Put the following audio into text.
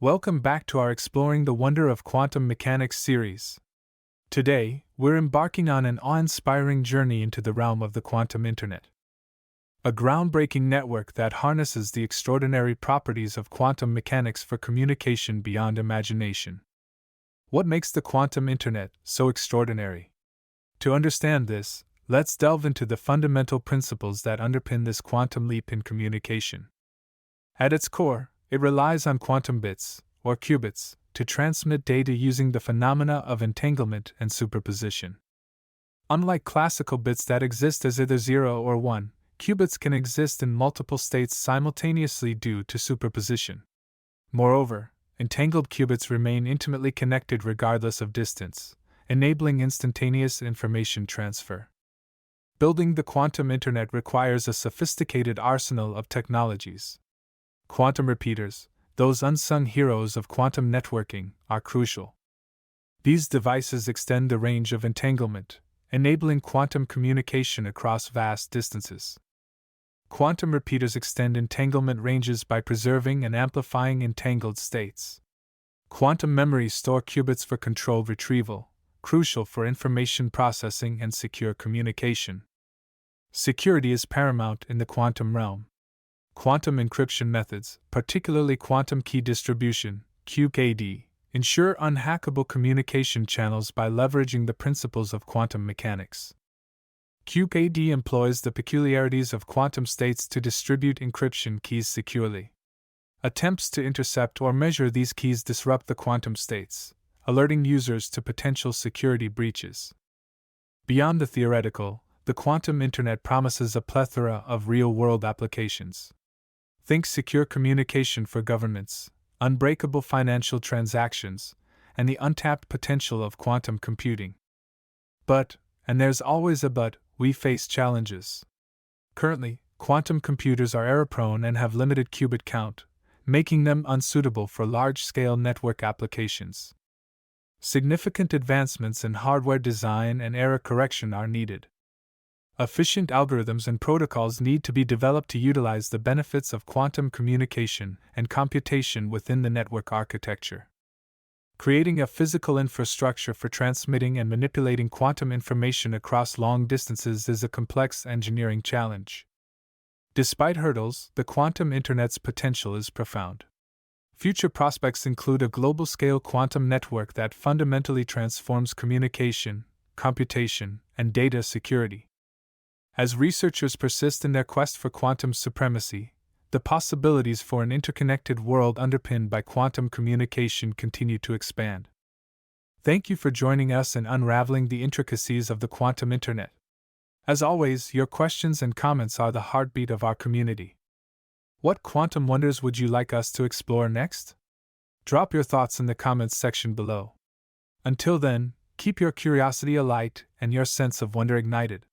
Welcome back to our Exploring the Wonder of Quantum Mechanics series. Today, we're embarking on an awe-inspiring journey into the realm of the quantum internet. A groundbreaking network that harnesses the extraordinary properties of quantum mechanics for communication beyond imagination. What makes the quantum internet so extraordinary? To understand this, let's delve into the fundamental principles that underpin this quantum leap in communication. At its core, it relies on quantum bits, or qubits, to transmit data using the phenomena of entanglement and superposition. Unlike classical bits that exist as either 0 or 1, qubits can exist in multiple states simultaneously due to superposition. Moreover, entangled qubits remain intimately connected regardless of distance, enabling instantaneous information transfer. Building the quantum internet requires a sophisticated arsenal of technologies. Quantum repeaters, those unsung heroes of quantum networking, are crucial. These devices extend the range of entanglement, enabling quantum communication across vast distances. Quantum repeaters extend entanglement ranges by preserving and amplifying entangled states. Quantum memories store qubits for controlled retrieval, crucial for information processing and secure communication. Security is paramount in the quantum realm. Quantum encryption methods, particularly quantum key distribution, QKD, ensure unhackable communication channels by leveraging the principles of quantum mechanics. QKD employs the peculiarities of quantum states to distribute encryption keys securely. Attempts to intercept or measure these keys disrupt the quantum states, alerting users to potential security breaches. Beyond the theoretical, the quantum internet promises a plethora of real-world applications. Think secure communication for governments, unbreakable financial transactions, and the untapped potential of quantum computing. But, and there's always a but, we face challenges. Currently, quantum computers are error-prone and have limited qubit count, making them unsuitable for large-scale network applications. Significant advancements in hardware design and error correction are needed. Efficient algorithms and protocols need to be developed to utilize the benefits of quantum communication and computation within the network architecture. Creating a physical infrastructure for transmitting and manipulating quantum information across long distances is a complex engineering challenge. Despite hurdles, the quantum internet's potential is profound. Future prospects include a global-scale quantum network that fundamentally transforms communication, computation, and data security. As researchers persist in their quest for quantum supremacy, the possibilities for an interconnected world underpinned by quantum communication continue to expand. Thank you for joining us in unraveling the intricacies of the quantum internet. As always, your questions and comments are the heartbeat of our community. What quantum wonders would you like us to explore next? Drop your thoughts in the comments section below. Until then, keep your curiosity alight and your sense of wonder ignited.